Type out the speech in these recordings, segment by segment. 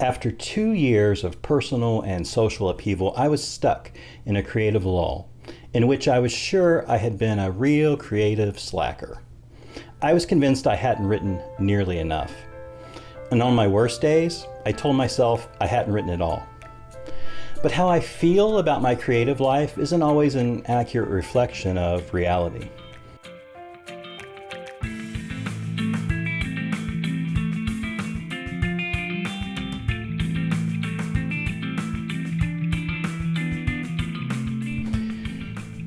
After 2 years of personal and social upheaval, I was stuck in a creative lull in which I was sure I had been a real creative slacker. I was convinced I hadn't written nearly enough. And on my worst days, I told myself I hadn't written at all. But how I feel about my creative life isn't always an accurate reflection of reality.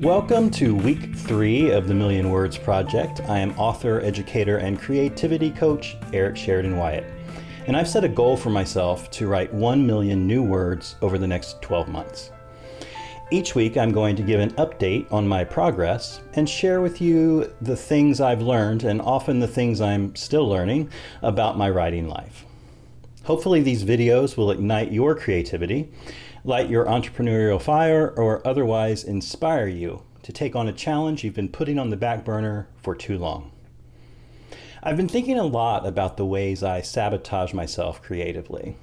Welcome to week 3 of the Million Words Project. I am author, educator, and creativity coach Eric Sheridan Wyatt. And I've set a goal for myself to write 1 million new words over the next 12 months. Each week I'm going to give an update on my progress and share with you the things I've learned and often the things I'm still learning about my writing life. Hopefully these videos will ignite your creativity, light your entrepreneurial fire, or otherwise inspire you to take on a challenge you've been putting on the back burner for too long. I've been thinking a lot about the ways I sabotage myself creatively.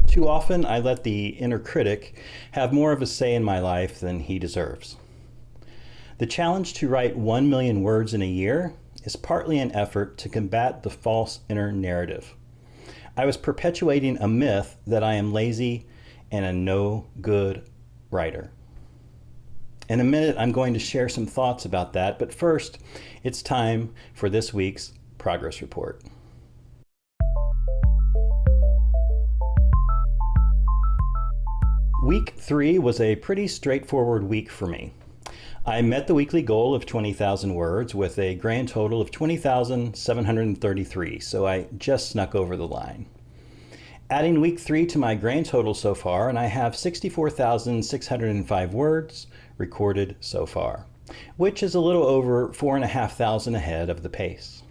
Too often I let the inner critic have more of a say in my life than he deserves. The challenge to write 1 million words in a year is partly an effort to combat the false inner narrative. I was perpetuating a myth that I am lazy and a no good writer. In a minute, I'm going to share some thoughts about that, but first, it's time for this week's progress report. Week 3 was a pretty straightforward week for me. I met the weekly goal of 20,000 words with a grand total of 20,733, so I just snuck over the line. Adding week 3 to my grand total so far, and I have 64,605 words recorded so far, which is a little over 4,500 ahead of the pace.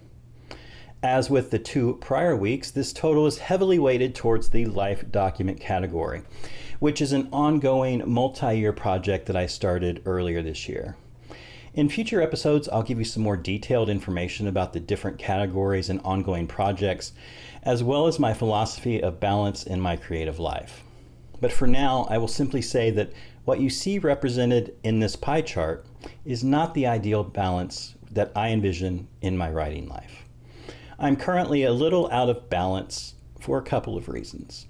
As with the 2 prior weeks, this total is heavily weighted towards the life document category, which is an ongoing multi-year project that I started earlier this year. In future episodes, I'll give you some more detailed information about the different categories and ongoing projects, as well as my philosophy of balance in my creative life. But for now, I will simply say that what you see represented in this pie chart is not the ideal balance that I envision in my writing life. I'm currently a little out of balance for a couple of reasons.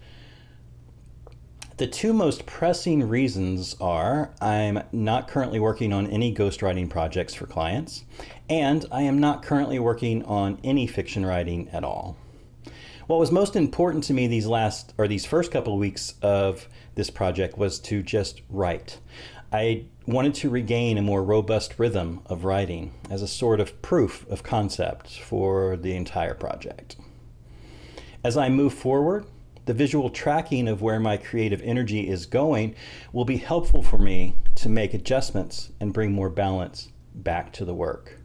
The 2 most pressing reasons are I'm not currently working on any ghostwriting projects for clients, and I am not currently working on any fiction writing at all. What was most important to me these first couple of weeks of this project was to just write. I wanted to regain a more robust rhythm of writing as a sort of proof of concept for the entire project. As I move forward, the visual tracking of where my creative energy is going will be helpful for me to make adjustments and bring more balance back to the work.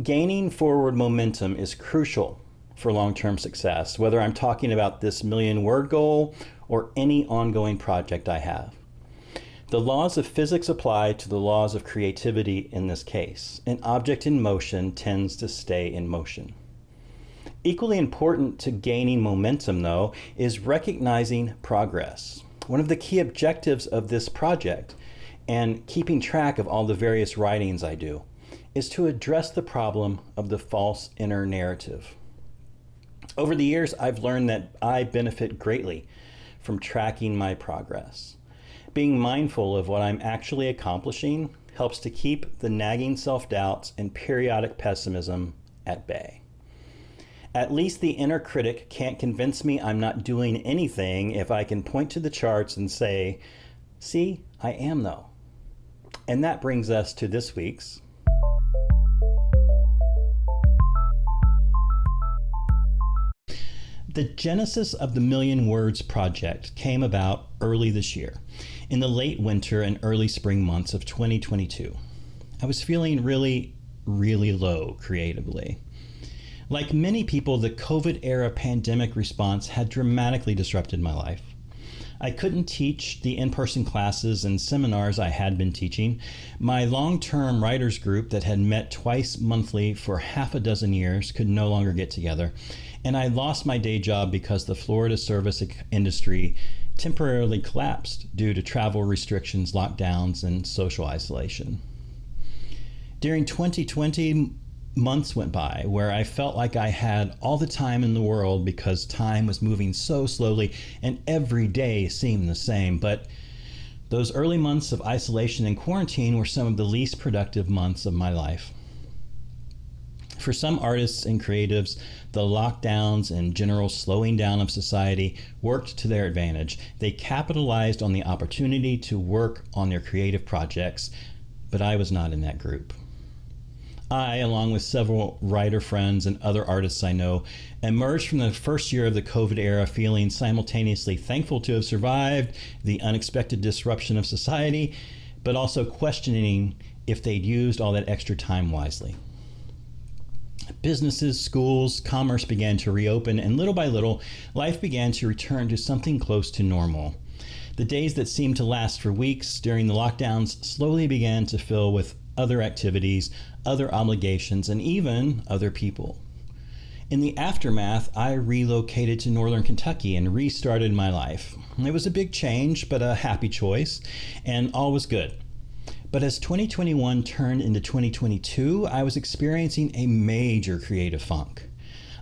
Gaining forward momentum is crucial for long-term success, whether I'm talking about this million-word goal or any ongoing project I have. The laws of physics apply to the laws of creativity in this case. An object in motion tends to stay in motion. Equally important to gaining momentum, though, is recognizing progress. One of the key objectives of this project, and keeping track of all the various writings I do, is to address the problem of the false inner narrative. Over the years, I've learned that I benefit greatly from tracking my progress. Being mindful of what I'm actually accomplishing helps to keep the nagging self-doubts and periodic pessimism at bay. At least the inner critic can't convince me I'm not doing anything if I can point to the charts and say, see, I am though. And that brings us to this week's The genesis of the Million Words Project came about early this year, in the late winter and early spring months of 2022. I was feeling really low creatively. Like many people, the COVID-era pandemic response had dramatically disrupted my life. I couldn't teach the in-person classes and seminars I had been teaching. My long-term writers group that had met twice monthly for half a dozen years could no longer get together. And I lost my day job because the Florida service industry temporarily collapsed due to travel restrictions, lockdowns, and social isolation. During 2020, months went by where I felt like I had all the time in the world because time was moving so slowly and every day seemed the same. But those early months of isolation and quarantine were some of the least productive months of my life. For some artists and creatives, the lockdowns and general slowing down of society worked to their advantage. They capitalized on the opportunity to work on their creative projects, but I was not in that group. I, along with several writer friends and other artists I know, emerged from the first year of the COVID era feeling simultaneously thankful to have survived the unexpected disruption of society, but also questioning if they'd used all that extra time wisely. Businesses, schools, commerce began to reopen, and little by little, life began to return to something close to normal. The days that seemed to last for weeks during the lockdowns slowly began to fill with other activities, other obligations, and even other people. In the aftermath, I relocated to northern Kentucky and restarted my life. It was a big change, but a happy choice, and all was good. But as 2021 turned into 2022, I was experiencing a major creative funk.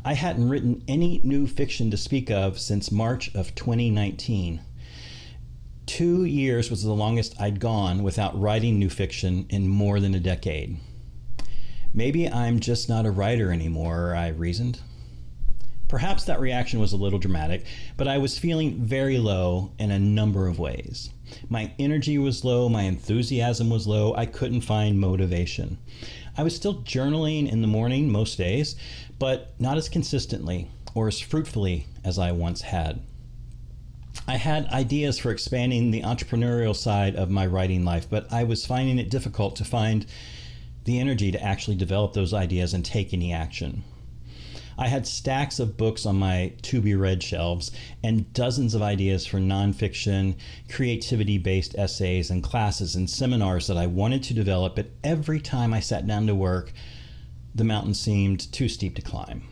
I hadn't written any new fiction to speak of since March of 2019. 2 years was the longest I'd gone without writing new fiction in more than a decade. Maybe I'm just not a writer anymore, I reasoned. Perhaps that reaction was a little dramatic, but I was feeling very low in a number of ways. My energy was low, my enthusiasm was low, I couldn't find motivation. I was still journaling in the morning most days, but not as consistently or as fruitfully as I once had. I had ideas for expanding the entrepreneurial side of my writing life, but I was finding it difficult to find the energy to actually develop those ideas and take any action. I had stacks of books on my to-be-read shelves and dozens of ideas for nonfiction, creativity-based essays and classes and seminars that I wanted to develop, but every time I sat down to work, the mountain seemed too steep to climb.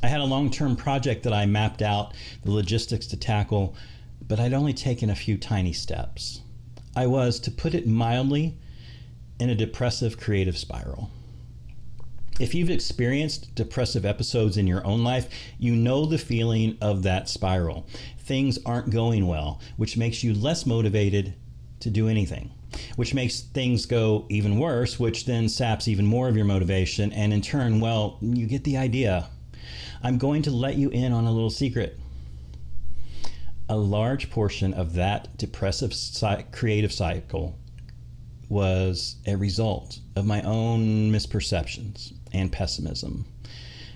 I had a long-term project that I mapped out the logistics to tackle, but I'd only taken a few tiny steps. I was, to put it mildly, in a depressive creative spiral. If you've experienced depressive episodes in your own life, you know the feeling of that spiral. Things aren't going well, which makes you less motivated to do anything, which makes things go even worse, which then saps even more of your motivation, and in turn, well, you get the idea. I'm going to let you in on a little secret. A large portion of that depressive creative cycle was a result of my own misperceptions and pessimism.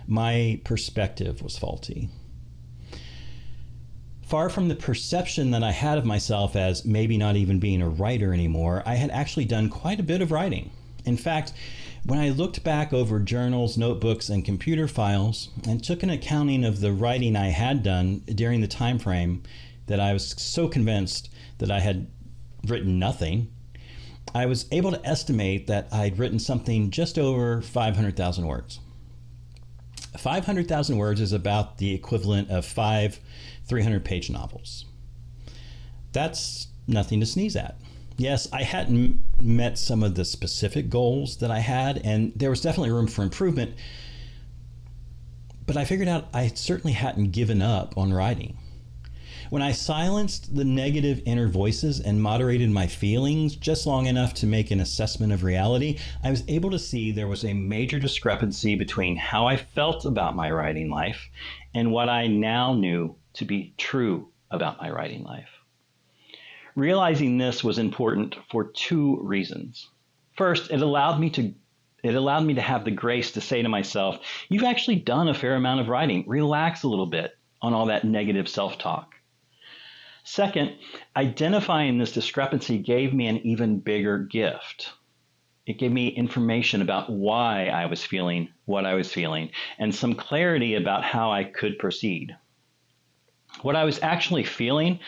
My perspective was faulty. Far from the perception that I had of myself as maybe not even being a writer anymore, I had actually done quite a bit of writing. In fact, when I looked back over journals, notebooks, and computer files and took an accounting of the writing I had done during the time frame that I was so convinced that I had written nothing, I was able to estimate that I'd written something just over 500,000 words. 500,000 words is about the equivalent of 5 300-page novels. That's nothing to sneeze at. Yes, I hadn't met some of the specific goals that I had, and there was definitely room for improvement, but I figured out I certainly hadn't given up on writing. When I silenced the negative inner voices and moderated my feelings just long enough to make an assessment of reality, I was able to see there was a major discrepancy between how I felt about my writing life and what I now knew to be true about my writing life. Realizing this was important for 2 reasons. First, it allowed me to have the grace to say to myself, you've actually done a fair amount of writing. Relax a little bit on all that negative self-talk. Second, identifying this discrepancy gave me an even bigger gift. It gave me information about why I was feeling what I was feeling and some clarity about how I could proceed. What I was actually feeling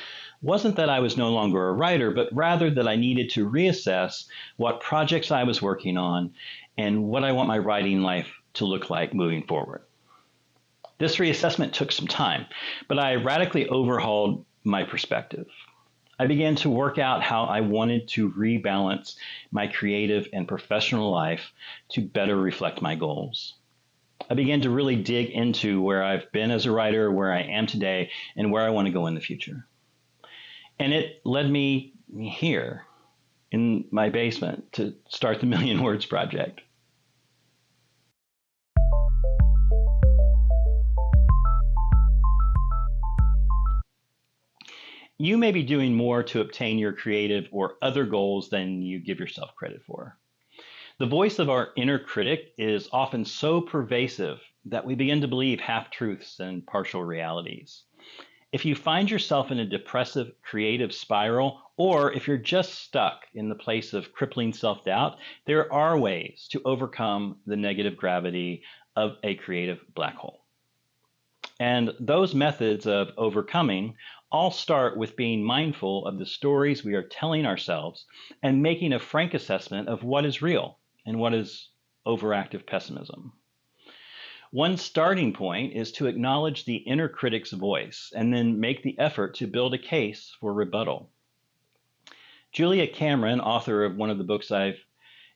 wasn't that I was no longer a writer, but rather that I needed to reassess what projects I was working on and what I want my writing life to look like moving forward. This reassessment took some time, but I radically overhauled my perspective. I began to work out how I wanted to rebalance my creative and professional life to better reflect my goals. I began to really dig into where I've been as a writer, where I am today, and where I want to go in the future. And it led me here in my basement to start the Million Words Project. You may be doing more to obtain your creative or other goals than you give yourself credit for. The voice of our inner critic is often so pervasive that we begin to believe half truths and partial realities. If you find yourself in a depressive creative spiral, or if you're just stuck in the place of crippling self doubt, there are ways to overcome the negative gravity of a creative black hole. And those methods of overcoming all start with being mindful of the stories we are telling ourselves and making a frank assessment of what is real and what is overactive pessimism. One starting point is to acknowledge the inner critic's voice and then make the effort to build a case for rebuttal. Julia Cameron, author of one of the books I've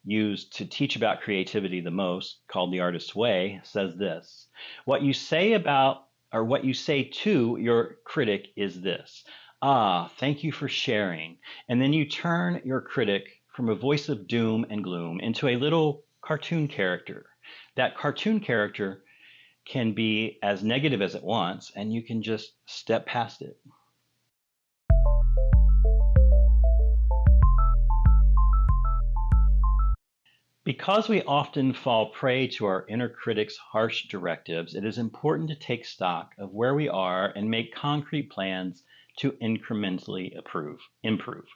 used to teach about creativity the most, called The Artist's Way, says this: what you say about or what you say to your critic is this: ah, thank you for sharing. And then you turn your critic from a voice of doom and gloom into a little cartoon character. That cartoon character can be as negative as it wants, and you can just step past it. Because we often fall prey to our inner critic's harsh directives, it is important to take stock of where we are and make concrete plans to incrementally improve.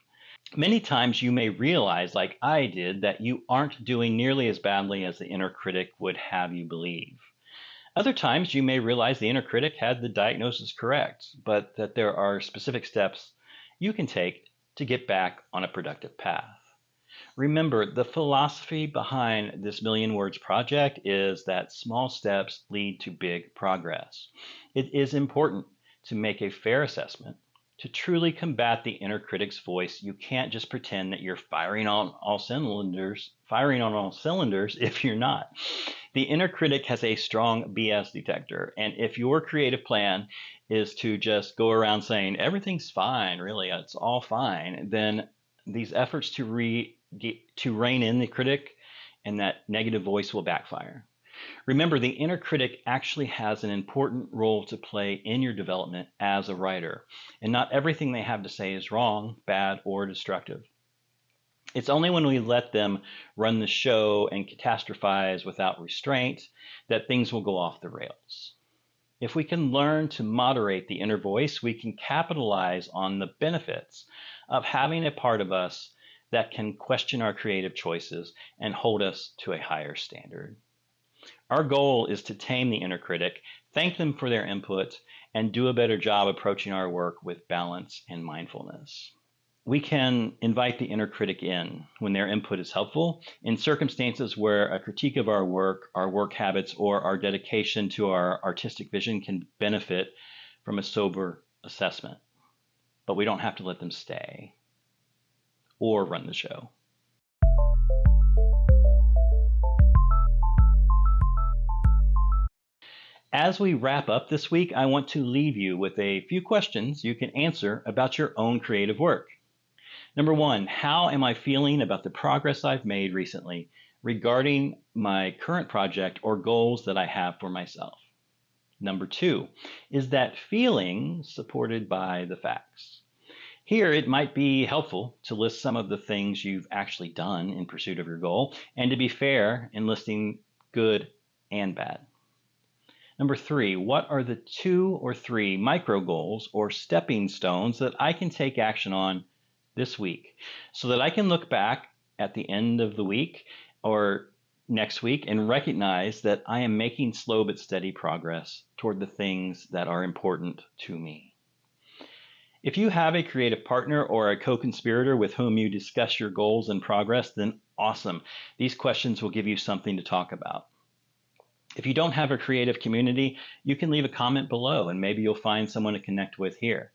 Many times you may realize, like I did, that you aren't doing nearly as badly as the inner critic would have you believe. Other times you may realize the inner critic had the diagnosis correct, but that there are specific steps you can take to get back on a productive path. Remember, the philosophy behind this Million Words Project is that small steps lead to big progress. It is important to make a fair assessment. To truly combat the inner critic's voice, you can't just pretend that you're firing on all cylinders if you're not. The inner critic has a strong BS detector, and if your creative plan is to just go around saying everything's fine, really, it's all fine, then these efforts to rein in the critic and that negative voice will backfire. Remember, the inner critic actually has an important role to play in your development as a writer, and not everything they have to say is wrong, bad, or destructive. It's only when we let them run the show and catastrophize without restraint that things will go off the rails. If we can learn to moderate the inner voice, we can capitalize on the benefits of having a part of us that can question our creative choices and hold us to a higher standard. Our goal is to tame the inner critic, thank them for their input, and do a better job approaching our work with balance and mindfulness. We can invite the inner critic in when their input is helpful in circumstances where a critique of our work habits, or our dedication to our artistic vision can benefit from a sober assessment. But we don't have to let them stay or run the show. As we wrap up this week, I want to leave you with a few questions you can answer about your own creative work. Number one, how am I feeling about the progress I've made recently regarding my current project or goals that I have for myself? Number two, is that feeling supported by the facts? Here, it might be helpful to list some of the things you've actually done in pursuit of your goal, and to be fair in listing good and bad. Number three, what are the 2 or 3 micro goals or stepping stones that I can take action on this week so that I can look back at the end of the week or next week and recognize that I am making slow but steady progress toward the things that are important to me? If you have a creative partner or a co-conspirator with whom you discuss your goals and progress, then awesome. These questions will give you something to talk about. If you don't have a creative community, you can leave a comment below and maybe you'll find someone to connect with here.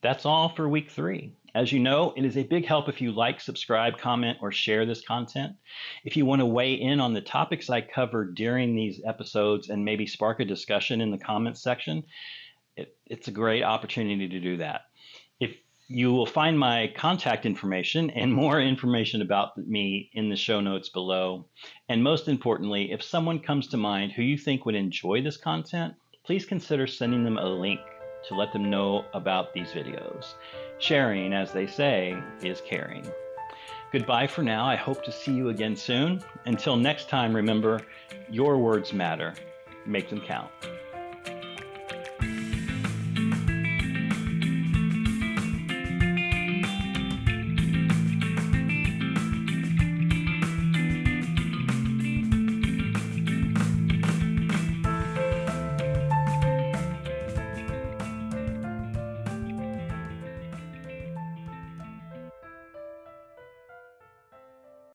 That's all for week 3. As you know, it is a big help if you like, subscribe, comment, or share this content. If you want to weigh in on the topics I covered during these episodes and maybe spark a discussion in the comments section, it's a great opportunity to do that. If you will find my contact information and more information about me in the show notes below. And most importantly, if someone comes to mind who you think would enjoy this content, please consider sending them a link to let them know about these videos. Sharing, as they say, is caring. Goodbye for now. I hope to see you again soon. Until next time, remember, your words matter. Make them count.